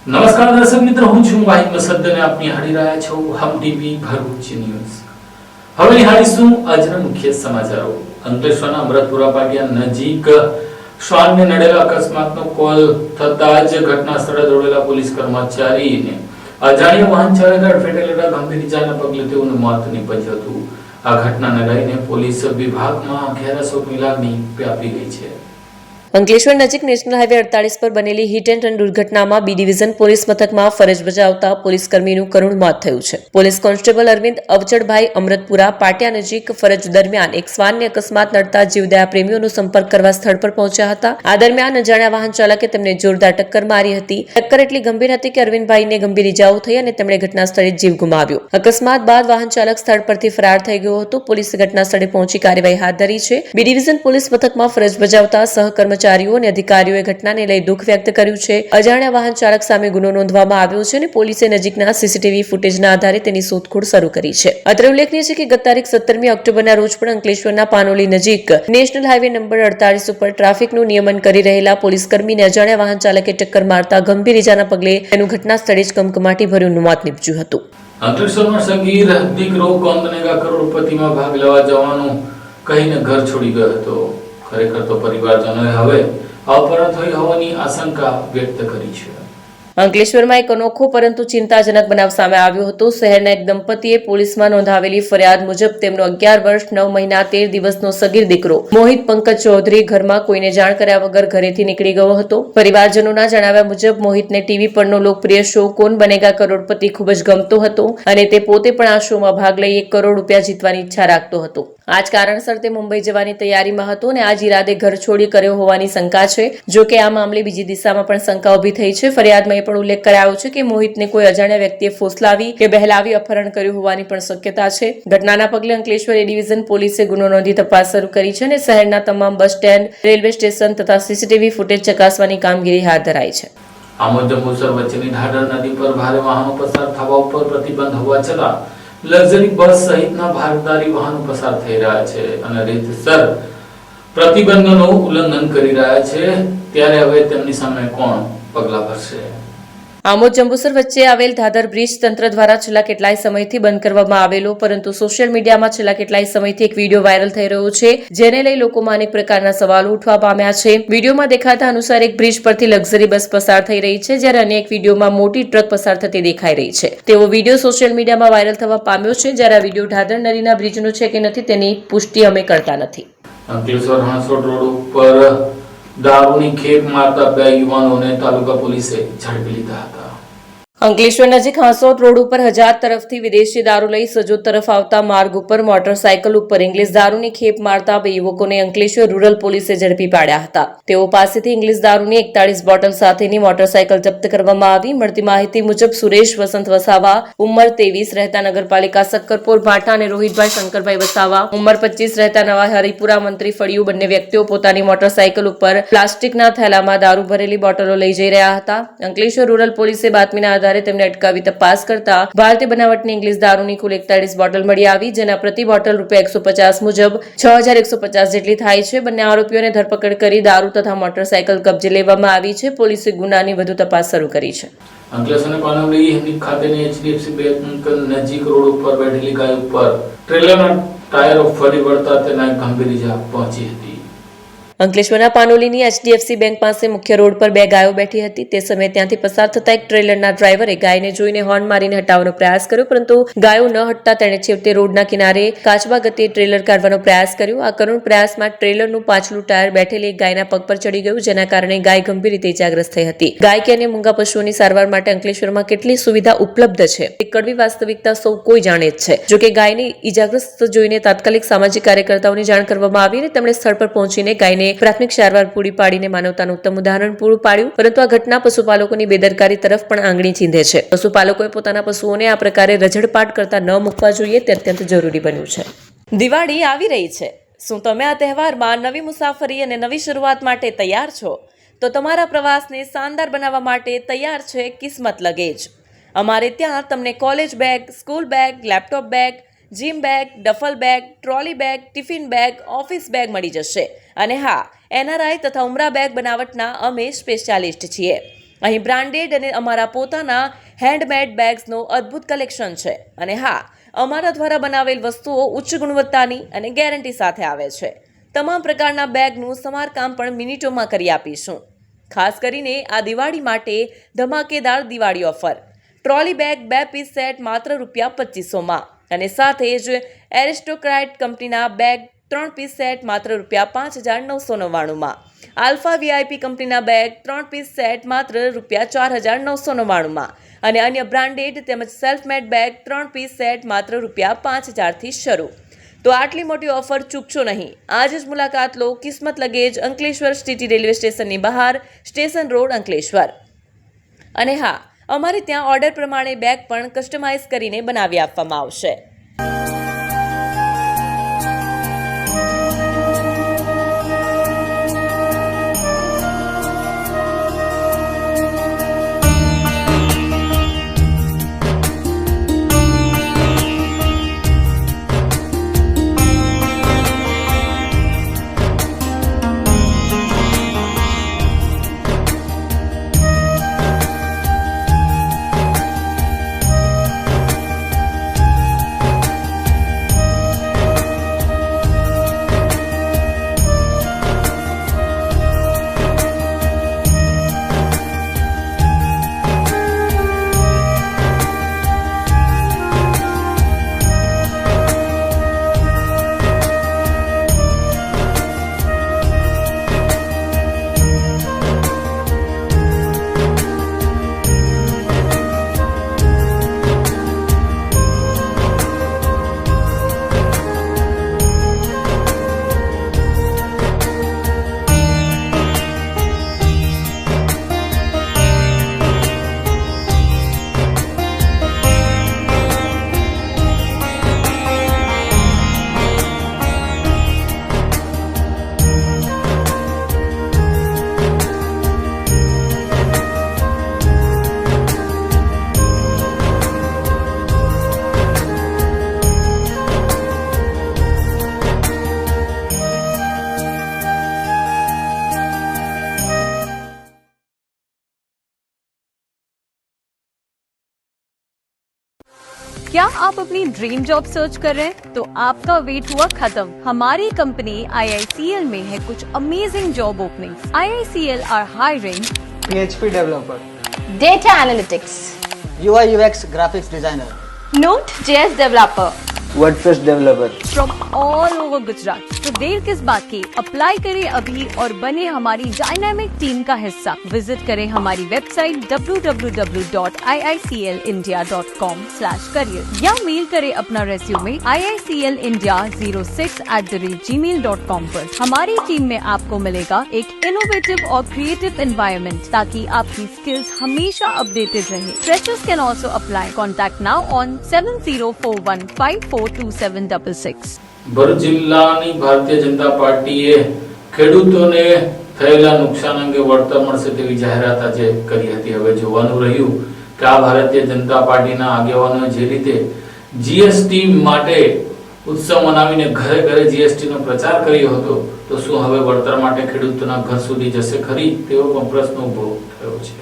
નમસ્કાર દર્શક મિત્રો, હું છું વાહિદ મસદ અને આપ નિહાળી રહ્યા છો હમ ટીવી ભરૂચ ન્યૂઝ. હવે નિહાળીશું આજના મુખ્ય સમાચારો. અંકલેશ્વરના અમૃતપુરા પાટિયા નજીક શ્વાનને નડેલા અકસ્માતનો કોલ થતા જ ઘટના સ્થળે દોડેલા પોલીસ કર્મચારીને અજાણ્યા વાહન ચાલકે અડફેટે લેતા ગંભીર ઇજાના પગલે તેઓનું મોત નીપજ્યું હતું. આ ઘટનાને લઈને પોલીસ વિભાગમાં ઘેરા શોકની લાગણી વ્યાપી ગઈ છે. અંકલેશ્વર નજીક નેશનલ હાઈવે 48 પર બનેલી હિટ એન્ડ રન દુર્ઘટનામાં બી ડિવિઝન પોલીસ મથકમાં ફરજ બજાવતા પોલીસકર્મીનું કરુણ મોત થયું છે. પોલીસ કોન્સ્ટેબલ અરવિંદ અવચડભાઈ અમૃતપુરા પાટિયા નજીક ફરજ દરમિયાન એક શ્વાનને અકસ્માત નડતા જીવદયા પ્રેમીઓનો સંપર્ક કરવા સ્થળ પર પહોંચ્યા હતા. આ દરમિયાન અજાણ્યા વાહન ચાલકે તેમને જોરદાર ટક્કર મારી હતી. ટક્કર એટલી ગંભીર હતી કે અરવિંદભાઈને ગંભીર ઇજાઓ થઈ અને તેમણે ઘટના સ્થળે જીવ ગુમાવ્યો. અકસ્માત બાદ વાહન ચાલક સ્થળ પરથી ફરાર થઈ ગયો હતો. પોલીસે ઘટના સ્થળે પહોંચી કાર્યવાહી હાથ ધરી છે. બી ડિવિઝન પોલીસ મથકમાં ફરજ બજાવતા સહકર્મચારીઓ અને અધિકારીઓએ ઘટનાને લઈ દુઃખ વ્યક્ત કર્યું છે. અજાણ્યા વાહન ચાલક સામે ગુનો નોંધવામાં આવ્યો છે અને પોલીસે નજીકના સીસીટીવી ફૂટેજના આધારે તેની શોધખોળ શરૂ કરી છે. અત્રે ઉલ્લેખનીય છે કે ગત તારીખ 17મી ઓક્ટોબરના રોજ પણ અંકલેશ્વરના પાનોલી નજીક નેશનલ હાઈવે નંબર 48 ઉપર ટ્રાફિકનું નિયમન કરી રહેલા પોલીસકર્મીને અજાણ્યા વાહન ચાલકે ટક્કર મારતા ગંભીર ઇજાના પગલે તેનું ઘટના સ્થળે જ કમકમાટી ભર્યું મોત નીપજ્યું હતું. અંકલેશ્વરમાં સગીર દીકરો કોંદનેગા કરોડપતિમાં ભાગ લેવા જવાનું કહીને ઘર છોડી ગયો હતો. ખરેખર તો પરિવારજનોએ હવે અપહરણ થઈ હોવાની આશંકા વ્યક્ત કરી છે. અંકલેશ્વરમાં એક અનોખો પરંતુ ચિંતાજનક બનાવ સામે આવ્યો હતો. શહેરના એક દંપતીએ પોલીસમાં નોંધાવેલી ફરિયાદ મુજબ તેમનો 11 વર્ષ 9 મહિના 13 દિવસનો સગીર દીકરો મોહિત પંકજ ચૌધરી ઘરમાં કોઈને જાણ કર્યા વગર ઘરેથી નીકળી ગયો હતો. પરિવારજનોના જણાવ્યા મુજબ મોહિતને ટીવી પરનો લોકપ્રિય શો કોન બનેગા કરોડપતિ ખૂબ જ ગમતો હતો અને તે પોતે પણ આ શોમાં ભાગ લઈ 1 કરોડ રૂપિયા જીતવાની ઈચ્છા રાખતો હતો. આ જ કારણસર તે મુંબઈ જવાની તૈયારીમાં હતો અને આ જ ઈરાદે ઘર છોડી કર્યો હોવાની શંકા છે. જો કે આ મામલે બીજી દિશામાં પણ શંકા ઉભી થઈ છે. ફરિયાદમાં પણ ઉલ્લેખ કરાયો છે કે મોહિતને કોઈ અજાણ્યા વ્યક્તિએ ફોસલાવી કે બહેલાવી અપહરણ કર્યું હોવાની પણ શક્યતા છે. ઘટનાના પગલે અંકલેશ્વર એ ડિવિઝન પોલીસે ગુનો નોંધી તપાસ શરૂ કરી છે અને શહેરના તમામ બસ સ્ટેન્ડ, રેલવે સ્ટેશન તથા સીસીટીવી ફૂટેજ ચકાસવાની કામગીરી હાથ ધરાઈ છે. આમોદ જંબુસર વચ્ચેની ઢાઢર નદી પર ભારે વાહનો પસાર થવા ઉપર પ્રતિબંધ હોવા છતાં લક્ઝરી બસ સહિતના ભારદારી વાહનો પસાર થઈ રહ્યા છે અને રીતસર પ્રતિબંધોનું ઉલ્લંઘન કરી રહ્યા છે. ત્યારે હવે તેમની સામે કોણ પગલાં ભરશે? આમોદ જંબુસર વચ્ચે આવેલ ધાધર બ્રિજ તંત્ર દ્વારા છેલ્લા કેટલાય સમયથી બંધ કરવામાં આવેલો, પરંતુ સોશિયલ મીડિયામાં છેલ્લા કેટલાય સમયથી એક વિડીયો વાયરલ થઈ રહ્યો છે, જેને લઈ લોકોમાં અનેક પ્રકારના સવાલો ઉઠવા પામ્યા છે. વિડીયોમાં દેખાતા અનુસાર એક બ્રિજ પરથી લક્ઝરી બસ પસાર થઈ રહી છે, જ્યારે અન્ય એક વિડીયોમાં મોટી ટ્રક પસાર થતી દેખાઈ રહી છે. તેવો વિડીયો સોશિયલ મીડિયામાં વાયરલ થવા પામ્યો છે. જ્યારે આ વિડીયો ઢાધર નદીના બ્રિજનો છે કે નથી તેની પુષ્ટિ અમે કરતા નથી. અંકલેશ્વર હાંસોડ રોડ ઉપર દારૂની ખેપ મારતા 2 યુવાનોને તાલુકા પોલીસે ઝડપી લીધા હતા. અંકલેશ્વર નજીક હાંસોદ રોડ ઉપર હજાર તરફથી વિદેશી દારૂ લઈ સજોદ તરફ આવતા માર્ગ ઉપર મોટરસાયકલ ઉપર ઇંગ્લિશ દારૂની ખેપ મારતા 2 યુવકોને અંકલેશ્વર રૂરલ પોલીસે ઝડપી પાડ્યા હતા. તેઓ પાસેથી ઇંગ્લિશ દારૂની 41 બોટલ સાથેની મોટરસાયકલ જપ્ત કરવામાં આવી. મળતી માહિતી મુજબ સુરેશ વસંત વસાવા, ઉંમર 23, રહેતા નગરપાલિકા સક્કરપોર ભાટા, અને રોહિતભાઈ શંકરભાઈ વસાવા, ઉંમર 25, રહેતા નવા હરિપુરા મંત્રી ફળિયું, બંને વ્યક્તિઓ પોતાની મોટરસાયકલ ઉપર પ્લાસ્ટિકના થેલામાં દારૂ ભરેલી બોટલો લઈ જઈ રહ્યા હતા. અંકલેશ્વર રૂરલ પોલીસે બાતમીના આધારે તેમને અટકાવી તપાસ કરતા ભારતીય બનાવટની ઇંગ્લિશ દારૂની કુલ 41 બોટલ મળી આવી, જેના પ્રતિ બોટલ ₹150 મુજબ 6150 જેટલી થાય છે. બંને આરોપીઓને ધરપકડ કરી દારૂ તથા મોટરસાયકલ કબજે લેવામાં આવી છે. પોલીસે ગુનાની વધુ તપાસ શરૂ કરી છે. અંકલેશ્વર પાનોલી હિન્દી ખાતેની HDFC બેંક નજીક રોડ ઉપર બેઠેલી ગાય ઉપર ટ્રેલરના ટાયરો ફરી વળતા તેને ગંભીર ઇજા પહોંચી હતી. અંકલેશ્વરના પાનોલીની HDFC બેંક પાસે મુખ્ય રોડ પર 2 ગાયો બેઠી હતી. તે સમયે ત્યાંથી પસાર થતા એક ટ્રેલરના ડ્રાઈવરે ગાયને જોઈને હોર્ન મારીને હટાવવાનો પ્રયાસ કર્યો, પરંતુ ગાયો ન હટતા તેણે છેવટે રોડના કિનારે કાચબા ગતિએ ટ્રેલર કાઢવાનો પ્રયાસ કર્યો. આ કરુણ પ્રયાસમાં ટ્રેલરનું પાછલું ટાયર બેઠેલી એક ગાયના પગ પર ચડી ગયું, જેના કારણે ગાય ગંભીર રીતે ઇજાગ્રસ્ત થઈ હતી. ગાય કે અન્ય મૂંગા પશુઓની સારવાર માટે અંકલેશ્વરમાં કેટલી સુવિધા ઉપલબ્ધ છે તે કડવી વાસ્તવિકતા સૌ કોઈ જાણે જ છે. જોકે ગાયની ઇજાગ્રસ્ત જોઈને તાત્કાલિક સામાજિક કાર્યકર્તાઓને જાણ કરવામાં આવી અને તેમણે સ્થળ પર પહોંચીને ગાયને પ્રાથમિક સારવાર પૂરી પાડીને માનવતાનું ઉત્તમ ઉદાહરણ પૂરું પાડ્યું. પરંતુ આ ઘટના પશુપાલકોની બેદરકારી તરફ પણ આંગળી ચીંધે છે. પશુપાલકોએ પોતાના પશુઓને આ પ્રકારે રઝળપાટ કરતા ન મૂકવા જોઈએ તે અત્યંત જરૂરી બન્યું છે. દિવાળી આવી રહી છે. શું તમે આ તહેવારમાં નવી મુસાફરી અને નવી શરૂઆત માટે તૈયાર છો? તો તમારા પ્રવાસને શાનદાર બનાવવા માટે તૈયાર છે કિસ્મત લગેજ. અમારે ત્યાં તમને college bag, school bag, laptop bag, gym bag, duffel bag, trolley bag, tiffin bag, office bag મળી જશે. અને હા, NRI તથા ઉમરા બેગ બનાવટના અમે સ્પેશિયાલિસ્ટ છીએ. અહીં બ્રાન્ડેડ અને અમારા પોતાના હેન્ડમેડ બેગ્સનો અદ્ભુત કલેક્શન છે. અને હા, અમારા દ્વારા બનાવેલ વસ્તુઓ ઉચ્ચ ગુણવત્તાની અને ગેરંટી સાથે આવે છે. તમામ પ્રકારના બેગનું સમારકામ પણ મિનિટોમાં કરી આપીશું. ખાસ કરીને આ દિવાળી માટે ધમાકેદાર Diwali offer. Trolley bag 2 piece set માત્ર ₹2500માં અને સાથે જ એરિસ્ટોક્રેટ કંપનીના બેગ 3 પીસ સેટ માત્ર ₹5999માં. આલ્ફા વીઆઈપી કંપનીના બેગ 3 પીસ સેટ માત્ર ₹4999માં અને અન્ય બ્રાન્ડેડ તેમજ self made bag 3 piece set માત્ર ₹5000થી શરૂ. તો આટલી મોટી ઓફર ચૂકશો નહીં. આજે જ મુલાકાત લો કિસ્મત લગેજ, અંકલેશ્વર સિટી રેલવે સ્ટેશનની બહાર, સ્ટેશન રોડ, અંકલેશ્વર. અને હા, અમારે ત્યાં ઓર્ડર પ્રમાણે બેગ પણ કસ્ટમાઇઝ કરીને બનાવી આપવામાં આવશે. क्या आप अपनी ड्रीम जॉब सर्च कर रहे हैं? तो आपका वेट हुआ खत्म. हमारी कंपनी IICL में है कुछ amazing job openings. IICL are hiring PHP developer, Data Analytics, UI UX graphics designer, Node.js developer, WordPress developer. From all over Gujarat. तो देर किस बात की, अप्लाई करें अभी और बने हमारी डायनामिक टीम का हिस्सा. विजिट करें हमारी वेबसाइट www.iiclindia.com/career या मेल करें अपना रेज्यूमे iiclindia06@gmail.com पर. हमारी टीम में आपको मिलेगा एक इनोवेटिव और क्रिएटिव एनवायरनमेंट ताकि आपकी स्किल्स हमेशा अपडेटेड रहे. Freshers can also apply. Contact now on 7041542766. Bharuch જિલ્લાની ભારતીય જનતા પાર્ટીએ ખેડૂતોને થયેલા નુકસાન અંગે વળતર મળશે તેવી જાહેરાત આજે કરી હતી. હવે જોવાનું રહ્યું કે આ ભારતીય જનતા પાર્ટીના આગેવાનોએ જે રીતે જીએસટી માટે ઉત્સવ મનાવીને ઘરે ઘરે જીએસટી નો પ્રચાર કર્યો હતો, તો શું હવે વળતર માટે ખેડૂતોના ઘર સુધી જશે ખરી? તેવો પણ પ્રશ્ન ઉભો થયો છે.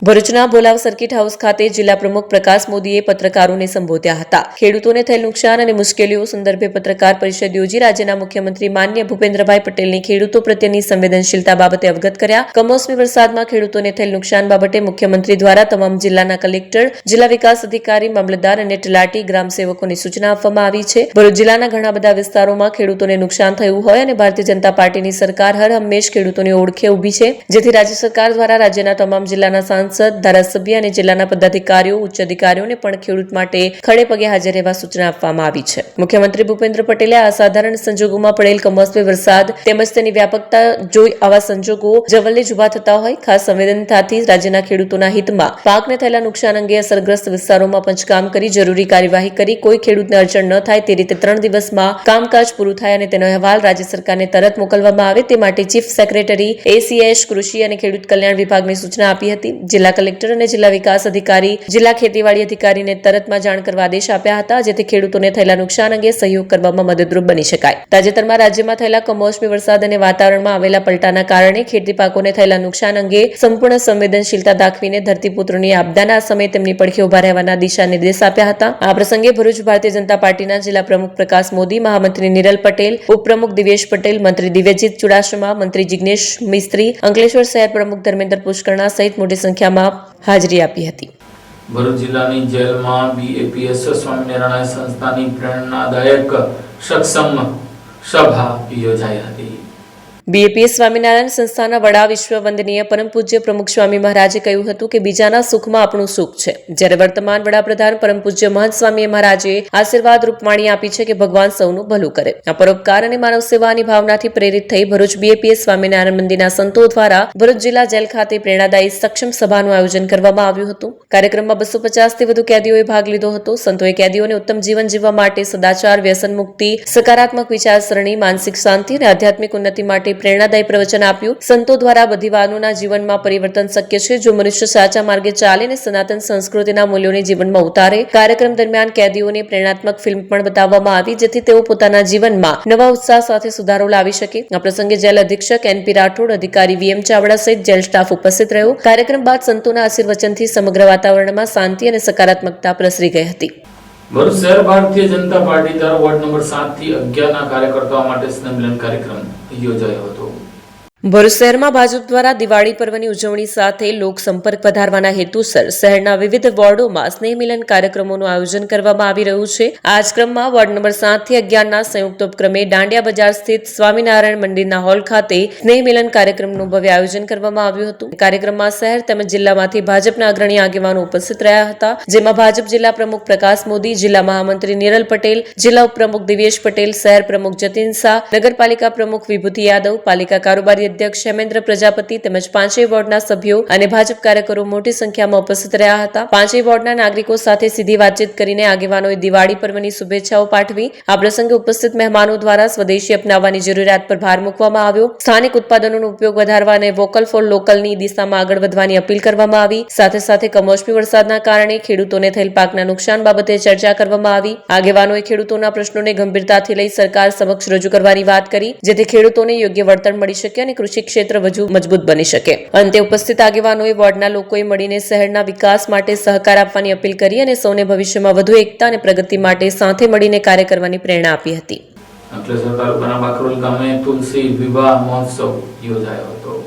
ભરૂચના ભોલાવ સર્કિટ હાઉસ ખાતે જિલ્લા પ્રમુખ પ્રકાશ મોદીએ પત્રકારોને સંબોધ્યા હતા. ખેડૂતોને થયેલ નુકસાન અને મુશ્કેલીઓ સંદર્ભે પત્રકાર પરિષદ યોજી રાજ્યના મુખ્યમંત્રી માન્ય ભૂપેન્દ્રભાઈ પટેલની ખેડૂતો પ્રત્યેની સંવેદનશીલતા બાબતે અવગત કર્યા. કમોસમી વરસાદમાં ખેડૂતોને થયેલ નુકસાન બાબતે મુખ્યમંત્રી દ્વારા તમામ જિલ્લાના કલેક્ટર, જિલ્લા વિકાસ અધિકારી, મામલતદાર અને તલાટી ગ્રામ સેવકોને સૂચના આપવામાં આવી છે. ભરૂચ જિલ્લાના ઘણા બધા વિસ્તારોમાં ખેડૂતોને નુકસાન થયું હોય અને ભારતીય જનતા પાર્ટીની સરકાર હર હંમેશ ખેડૂતોની ઓળખે ઊભી છે, જેથી રાજ્ય સરકાર દ્વારા રાજ્યના તમામ જિલ્લાના સાંસદ, ધારાસભ્ય અને જિલ્લાના પદાધિકારીઓ, ઉચ્ચ અધિકારીઓને પણ ખેડૂત માટે ખડે પગે હાજર રહેવા સૂચના આપવામાં આવી છે. મુખ્યમંત્રી ભૂપેન્દ્ર પટેલે અસાધારણ સંજોગોમાં પડેલ કમોસમી વરસાદ તેમજ તેની વ્યાપકતા જોઈ આવા સંજોગો જવલ્લે જ ઉભા થતા હોય ખાસ સંવેદનતાથી રાજ્યના ખેડૂતોના હિતમાં પાકને થયેલા નુકસાન અંગે અસરગ્રસ્ત વિસ્તારોમાં પંચકામ કરી જરૂરી કાર્યવાહી કરી કોઈ ખેડૂતને અડચણ ન થાય તે રીતે 3 દિવસમાં કામકાજ પૂરું થાય અને તેનો અહેવાલ રાજ્ય સરકારને તરત મોકલવામાં આવે તે માટે ચીફ સેક્રેટરી ACS કૃષિ અને ખેડૂત કલ્યાણ વિભાગને સૂચના આપી હતી. જિલ્લા કલેક્ટર અને જિલ્લા વિકાસ અધિકારી, જિલ્લા ખેતીવાડી અધિકારીને તરતમાં જાણ કરવા આદેશ આપ્યા હતા, જેથી ખેડૂતોને થયેલા નુકસાન અંગે સહયોગ કરવામાં મદદરૂપ બની શકાય. તાજેતરમાં રાજ્યમાં થયેલા કમોસમી વરસાદ અને વાતાવરણમાં આવેલા પલટાના કારણે ખેતી પાકોને થયેલા નુકસાન અંગે સંપૂર્ણ સંવેદનશીલતા દાખવીને ધરતીપુત્રોની આપદાના સમયે તેમની પડખે ઉભા રહેવાના દિશા નિર્દેશ આપ્યા હતા. આ પ્રસંગે ભરૂચ ભારતીય જનતા પાર્ટીના જિલ્લા પ્રમુખ પ્રકાશ મોદી, મહામંત્રી નિરલ પટેલ, ઉપપ્રમુખ દિવેશ પટેલ, મંત્રી દિવ્યજીત ચુડાસમા, મંત્રી જિગ્નેશ મિસ્ત્રી, અંકલેશ્વર શહેર પ્રમુખ ધર્મેન્દ્ર પુષ્કરણા સહિત મોટી સંખ્યામાં હાજરી આપી હતી. ભરૂચ જિલ્લાની જેલમાં BAPS સ્વામિનારાયણ સંસ્થાની પ્રેરણાદાયક સક્ષમ સભા યોજાઈ હતી. BAPS સ્વામિનારાયણ સંસ્થાના વડા વિશ્વ વંદનીય પરમ પૂજ્ય પ્રમુખ સ્વામી મહારાજે કહ્યું હતું કે બીજાના સુખમાં આપણું સુખ છે. જ્યારે વર્તમાન વડાપ્રધાન પરમ પૂજ્ય મહંત સ્વામી મહારાજે આશીર્વાદ રૂપવાણી આપી છે કે ભગવાન સૌનું ભલું કરે. આ પરોપકાર અને માનવ સેવાની ભાવનાથી પ્રેરિત થઈ ભરૂચ BAPS સ્વામિનારાયણ મંદિરના સંતો દ્વારા ભરૂચ જિલ્લા જેલ ખાતે પ્રેરણાદાયી સક્ષમ સભાનું આયોજન કરવામાં આવ્યું હતું. કાર્યક્રમમાં 250 થી વધુ કેદીઓએ ભાગ લીધો હતો. સંતોએ કેદીઓને ઉત્તમ જીવન જીવવા માટે સદાચાર, વ્યસન મુક્તિ, સકારાત્મક વિચારસરણી, માનસિક શાંતિ અને આધ્યાત્મિક ઉન્નતિ માટે પ્રેરણાદાયી પ્રવચન આપ્યું. સંતો દ્વારા બધીવાનોના જીવનમાં પરિવર્તન શક્ય છે જો મનુષ્ય સાચા માર્ગે ચાલે અને સનાતન સંસ્કૃતિના મૂલ્યોને જીવનમાં ઉતારે. કાર્યક્રમ દરમિયાન કેદીઓને પ્રેરણાત્મક ફિલ્મ પણ બતાવવામાં આવી, જેથી તેઓ પોતાના જીવનમાં નવા ઉત્સાહ સાથે સુધારો લાવી શકે. આ પ્રસંગે જેલ અધિક્ષક NP રાઠોડ, અધિકારી VM ચાવડા સહિત જેલ સ્ટાફ ઉપસ્થિત રહ્યો. કાર્યક્રમ બાદ સંતોના આશીર્વચનથી સમગ્ર વાતાવરણમાં શાંતિ અને સકારાત્મકતા પ્રસરી ગઈ હતી. ભરૂચ શહેર ભારતીય જનતા પાર્ટી દ્વારા વોર્ડ નંબર 7 થી 11 ના કાર્યકર્તાઓ માટે સ્નેહમિલન કાર્યક્રમ યોજાયો હતો. ભરૂચ શહેરમાં ભાજપ દ્વારા દિવાળી પર્વની ઉજવણી સાથે લોક સંપર્ક વધારવાના હેતુસર શહેરના વિવિધ વોર્ડોમાં સ્નેહ મિલન કાર્યક્રમોનું આયોજન કરવામાં આવી રહ્યું છે. આ જ ક્રમમાં વોર્ડ નંબર 7 થી 11 ના સંયુક્ત ઉપક્રમે દાંડિયા બજાર સ્થિત સ્વામિનારાયણ મંદિરના હોલ ખાતે સ્નેહ મિલન કાર્યક્રમનું ભવ્ય આયોજન કરવામાં આવ્યું હતું. કાર્યક્રમમાં શહેર તેમજ જિલ્લામાંથી ભાજપના અગ્રણી આગેવાનો ઉપસ્થિત રહ્યા હતા, જેમાં ભાજપ જિલ્લા પ્રમુખ પ્રકાશ મોદી, જિલ્લા મહામંત્રી નિરલ પટેલ, જિલ્લા ઉપપ્રમુખ દિવેશ પટેલ, શહેર પ્રમુખ જતીન શાહ, નગરપાલિકા પ્રમુખ વિભૂતિ યાદવ, પાલિકા કારોબારી અધ્યક્ષ હેમેન્દ્ર પ્રજાપતિ તેમજ 5 વોર્ડના સભ્યો અને ભાજપ કાર્યકરો મોટી સંખ્યામાં ઉપસ્થિત રહ્યા હતા. 5 વોર્ડના નાગરિકો સાથે સીધી વાતચીત કરીને આગેવાનોએ દિવાળી પર્વની શુભેચ્છાઓ પાઠવી. આ પ્રસંગે ઉપસ્થિત મહેમાનો દ્વારા સ્વદેશી અપનાવવાની જરૂરિયાત પર ભાર મૂકવામાં આવ્યો. સ્થાનિક ઉત્પાદનોનો ઉપયોગ વધારવા અને વોકલ ફોર લોકલની દિશામાં આગળ વધવાની અપીલ કરવામાં આવી. સાથે સાથે કમોસમી વરસાદના કારણે ખેડૂતોને થયેલ પાકના નુકસાન બાબતે ચર્ચા કરવામાં આવી. આગેવાનોએ ખેડૂતોના પ્રશ્નોને ગંભીરતાથી લઈ સરકાર સમક્ષ રજૂ કરવાની વાત કરી, જેથી ખેડૂતોને યોગ્ય વળતર મળી શકે અને કૃષિ ક્ષેત્ર વધુ મજબૂત બની શકે. અંતે ઉપસ્થિત આગેવાનોએ વોર્ડના લોકોએ મળીને શહેરના વિકાસ માટે સહકાર આપવાની અપીલ કરી અને સૌને ભવિષ્યમાં વધુ એકતા અને પ્રગતિ માટે સાથે મળીને કાર્ય કરવાની પ્રેરણા આપી હતી. અંકલેશ્વર તાલુકાના બાકરોલ ગામે તુલસી વિવાહ મહોત્સવ યોજાયો હતો.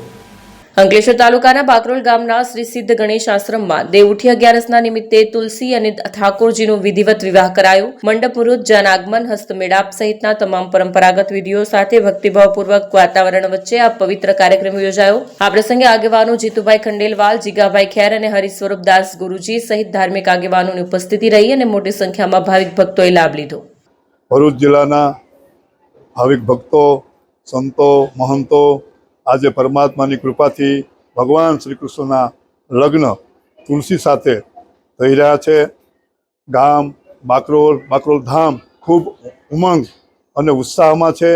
અંકલેશ્વર તાલુકાના બાકરોલ ગામના શ્રી સિદ્ધ ગણેશ આશ્રમમાં દેવઉઠી 11ના નિમિત્તે તુલસી અને ઠાકોરજીનો વિધિવત વિવાહ કરાયો. મંડપ મુહૂર્ત, જન આગમન, હસ્તમેળાપ સહિતના તમામ પરંપરાગત વિધિઓ સાથે ભક્તિભાવપૂર્વક વાતાવરણ વચ્ચે આ પવિત્ર કાર્યક્રમ યોજાયો. આ પ્રસંગે આગેવાનો જીતુભાઈ ખંડેલવાલ, જીગાભાઈ ખેર અને હરિસ્વરૂપ દાસ ગુરુજી સહિત ધાર્મિક આગેવાનોની ઉપસ્થિતિ રહી અને મોટી સંખ્યામાં ભાવિક ભક્તોએ લાભ લીધો. ભરૂચ જિલ્લાના ભાવિક ભક્તો, સંતો, મહંતો આજે પરમાત્માની કૃપાથી ભગવાન શ્રી કૃષ્ણના લગ્ન તુલસી સાથે થઈ રહ્યા છે. ગામ બાકરોલ ધામ ખૂબ ઉમંગ અને ઉત્સાહમાં છે.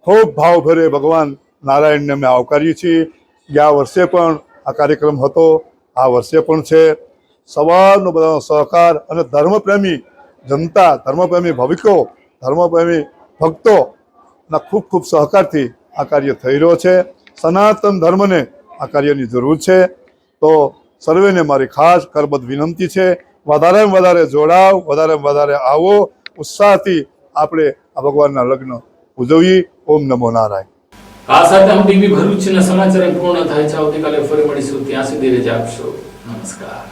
ખૂબ ભાવભરે ભગવાન નારાયણને અમે આવકારીએ છીએ. ગયા વર્ષે પણ આ કાર્યક્રમ હતો, આ વર્ષે પણ છે. સવારનો બધાનો સહકાર અને ધર્મપ્રેમી જનતા, ધર્મપ્રેમી ભાવિકો, ધર્મપ્રેમી ભક્તોના ખૂબ ખૂબ સહકારથી આ કાર્ય થઈ રહ્યો છે. સનાતન ધર્મને આ કાર્યની જરૂર છે. તો સર્વેને મારી ખાસ કરબદ્ધ વિનંતી છે, વધારેમાં વધારે જોડાવ, વધારેમાં વધારે આવો, ઉત્સાહથી આપણે આ ભગવાનના લગ્ન ઉજવીએ. ઓમ નમો નારાયણ. આ સાથે હમ ટીવી ભરૂચના સમાચાર પૂર્ણ થાય છે. આવતીકાલે ફરી મળીશું. ત્યાં સુધી રજા આપશો. નમસ્કાર.